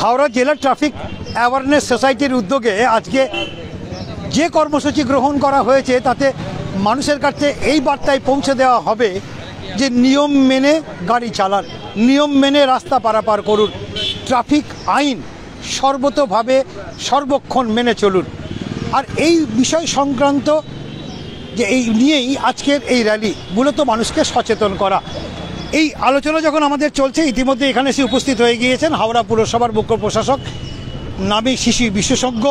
হাওড়া জেলা traffic awareness সোসাইটির উদ্যোগে আজকে যে কর্মসূচি গ্রহণ করা হয়েছে তাতে মানুষের কাছে এই বার্তায় পৌঁছে দেওয়া হবে যে নিয়ম মেনে গাড়ি চালান, নিয়ম মেনে রাস্তা পারাপার করুন, ট্রাফিক আইন সর্বতোভাবে সর্বক্ষণ মেনে চলুন। আর এই বিষয় সংক্রান্ত যে এই নিয়েই আজকের এই র্যালি, মূলত মানুষকে সচেতন করা। এই আলোচনা যখন আমাদের চলছে, ইতিমধ্যে এখানে এসে উপস্থিত হয়ে গিয়েছেন হাওড়া পুরসভার মুখ্য প্রশাসক নামী শিশু বিশেষজ্ঞ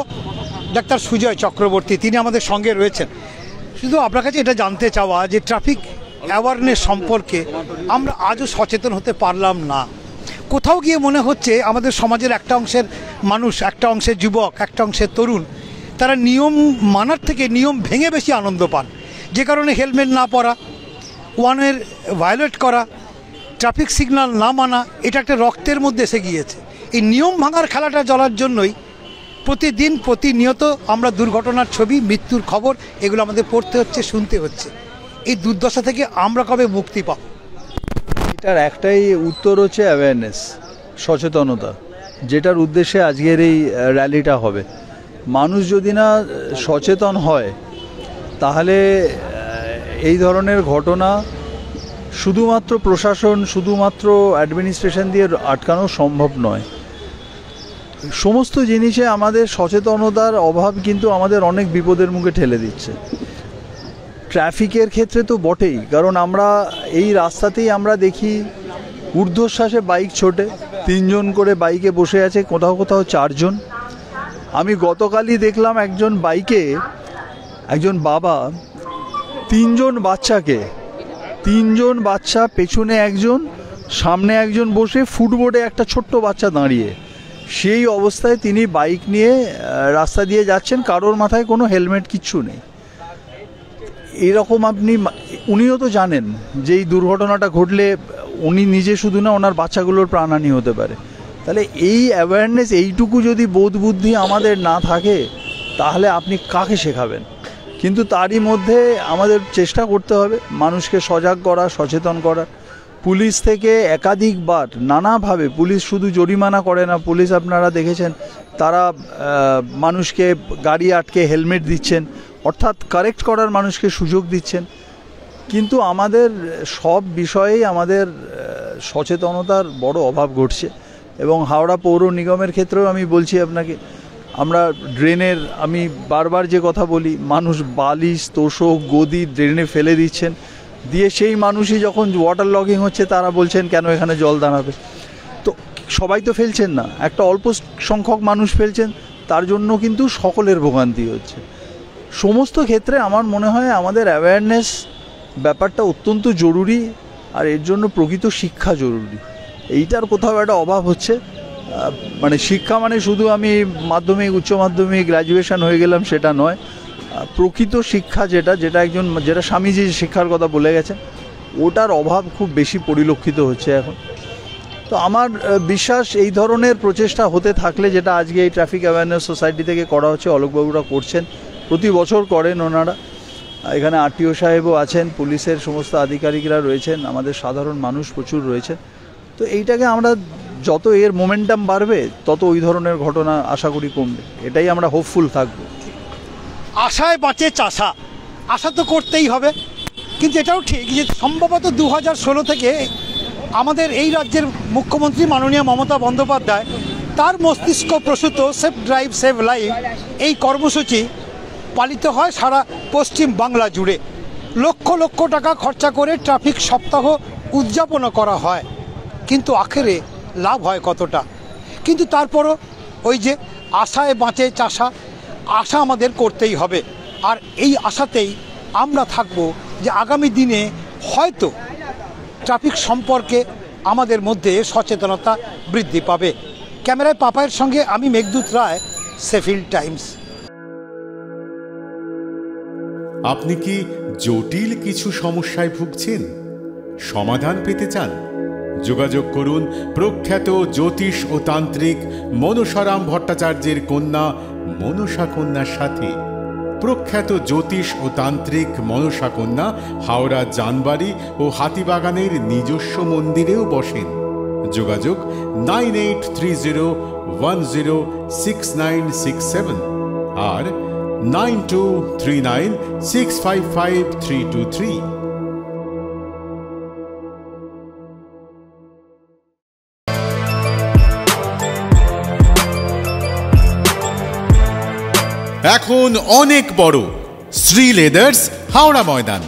ডাক্তার সুজয় চক্রবর্তী, তিনি আমাদের সঙ্গে রয়েছেন। শুধু আপনার কাছে এটা জানতে চাওয়া যে ট্রাফিক অ্যাওয়ারনেস সম্পর্কে আমরা আজও সচেতন হতে পারলাম না। কোথাও গিয়ে মনে হচ্ছে আমাদের সমাজের একটা অংশের মানুষ, একটা অংশের যুবক, একটা অংশের তরুণ, তারা নিয়ম মানার থেকে নিয়ম ভেঙে বেশি আনন্দ পান, যে কারণে হেলমেট না পরা, ওয়ানের ভায়োলেট করা, ট্রাফিক সিগন্যাল না মানা, এটা একটা রক্তের মধ্যে এসে গিয়েছে। এই নিয়ম ভাঙার খেলাটা চলার জন্যই প্রতিদিন প্রতিনিয়ত আমরা দুর্ঘটনার ছবি, মৃত্যুর খবর এগুলো আমাদের পড়তে হচ্ছে, শুনতে হচ্ছে। এই দুর্দশা থেকে আমরা কবে মুক্তি পাব? এটার একটাই উত্তর হচ্ছে অ্যাওয়ারনেস, সচেতনতা, যেটার উদ্দেশ্যে আজকের এই র্যালিটা হবে। মানুষ যদি না সচেতন হয় তাহলে এই ধরনের ঘটনা শুধুমাত্র প্রশাসন, শুধুমাত্র অ্যাডমিনিস্ট্রেশন দিয়ে আটকানো সম্ভব নয়। সমস্ত জিনিসে আমাদের সচেতনতার অভাব কিন্তু আমাদের অনেক বিপদের মুখে ঠেলে দিচ্ছে। ট্রাফিকের ক্ষেত্রে তো বটেই, কারণ আমরা এই রাস্তাতেই আমরা দেখি ঊর্ধ্বশ্বাসে বাইক ছোটে, 3 জন করে বাইকে বসে আছে, কোথাও কোথাও 4 জন। আমি গতকালই দেখলাম একজন বাইকে, একজন বাবা 3 জন বাচ্চাকে, 3 জন বাচ্চা, পেছনে একজন, সামনে একজন বসে, ফুটবোর্ডে একটা ছোট্ট বাচ্চা দাঁড়িয়ে, সেই অবস্থায় তিনি বাইক নিয়ে রাস্তা দিয়ে যাচ্ছেন, কারোর মাথায় কোনো হেলমেট কিচ্ছু নেই। এরকম উনিও তো জানেন যে এই দুর্ঘটনাটা ঘটলে উনি নিজে শুধু না, ওনার বাচ্চাগুলোর প্রাণহানি হতে পারে। তাহলে এই অ্যাওয়ারনেস, এইটুকু যদি বোধ বুদ্ধি আমাদের না থাকে তাহলে আপনি কাকে শেখাবেন? কিন্তু তারই মধ্যে আমাদের চেষ্টা করতে হবে মানুষকে সজাগ করা, সচেতন করা। পুলিশ থেকে একাধিকবার নানাভাবে, পুলিশ শুধু জরিমানা করে না, পুলিশ আপনারা দেখেছেন তারা মানুষকে গাড়ি আটকে হেলমেট দিচ্ছেন, অর্থাৎ কারেক্ট করার মানুষকে সুযোগ দিচ্ছেন। কিন্তু আমাদের সব বিষয়েই আমাদের সচেতনতার বড় অভাব ঘটছে। এবং হাওড়া পৌর নিগমের ক্ষেত্রেও আমি বলছি আপনাকে, আমরা ড্রেনের, আমি বারবার যে কথা বলি, মানুষ বালিশ, তোষক, গদি ড্রেনে ফেলে দিচ্ছেন, দিয়ে সেই মানুষই যখন ওয়াটার লগিং হচ্ছে তারা বলছেন কেন এখানে জল দাঁড়াবে। তো সবাই তো ফেলছেন না, একটা অল্প সংখ্যক মানুষ ফেলছেন, তার জন্য কিন্তু সকলের ভোগান্তি হচ্ছে। সমস্ত ক্ষেত্রে আমার মনে হয় আমাদের অ্যাওয়ারনেস ব্যাপারটা অত্যন্ত জরুরি, আর এর জন্য প্রকৃত শিক্ষা জরুরি। এইটার কোথাও একটা অভাব হচ্ছে। মানে শিক্ষা মানে শুধু আমি মাধ্যমিক, উচ্চ মাধ্যমিক, গ্র্যাজুয়েশন হয়ে গেলাম সেটা নয়। প্রকৃত শিক্ষা যেটা স্বামীজি শিক্ষার কথা বলে গেছেন, ওটার অভাব খুব বেশি পরিলক্ষিত হচ্ছে এখন। তো আমার বিশ্বাস এই ধরনের প্রচেষ্টা হতে থাকলে, যেটা আজকে এই ট্রাফিক অ্যাওয়ারনেস সোসাইটি থেকে করা হচ্ছে, অলোকবাবুরা করছেন, প্রতি বছর করেন ওনারা। এখানে আরটিও সাহেবও আছেন, পুলিশের সমস্ত আধিকারিকরা রয়েছেন, আমাদের সাধারণ মানুষ প্রচুর রয়েছেন। তো এইটাকে আমরা যত এর মোমেন্টাম বাড়বে তত ওই ধরনের ঘটনা আশা করি কমবে, এটাই আমরা হোপফুল থাকব। আশায় বাঁচে চাষা, আশা তো করতেই হবে। কিন্তু এটাও ঠিক যে সম্ভবত 2016 থেকে আমাদের এই রাজ্যের মুখ্যমন্ত্রী মাননীয় মমতা বন্দ্যোপাধ্যায়, তার মস্তিষ্ক প্রসূত সেফ ড্রাইভ সেভ লাইফ এই কর্মসূচি পালিত হয় সারা পশ্চিম বাংলা জুড়ে। লক্ষ লক্ষ টাকা খরচা করে ট্রাফিক সপ্তাহ উদযাপনও করা হয়, কিন্তু আখেরে লাভ হয় কতটা? কিন্তু তারপরও ওই যে আশায় বাঁচে চাষা, আশা আমাদের করতেই হবে। আর এই আশাতেই আমরা থাকব যে আগামী দিনে হয়তো ট্রাফিক সম্পর্কে আমাদের মধ্যে সচেতনতা বৃদ্ধি পাবে। ক্যামেরায় পাপায়ের সঙ্গে আমি মেঘদূত রায়, শেফিল্ড টাইমস। আপনি কি জটিল কিছু সমস্যায় ভুগছেন? সমাধান পেতে চান? যোগাযোগ করুন প্রখ্যাত জ্যোতিষ ও তান্ত্রিক মনসারাম ভট্টাচার্যের কন্যা মনসা কন্যার সাথে। প্রখ্যাত জ্যোতিষ ও তান্ত্রিক মনসা কন্যা হাওড়া জানবাড়ি ও হাতিবাগানের নিজস্ব মন্দিরেও বসেন। যোগাযোগ 9830106967 আর 9239655323। এখন অনেক বড় শ্রী লেদার্স, হাওড়া ময়দান।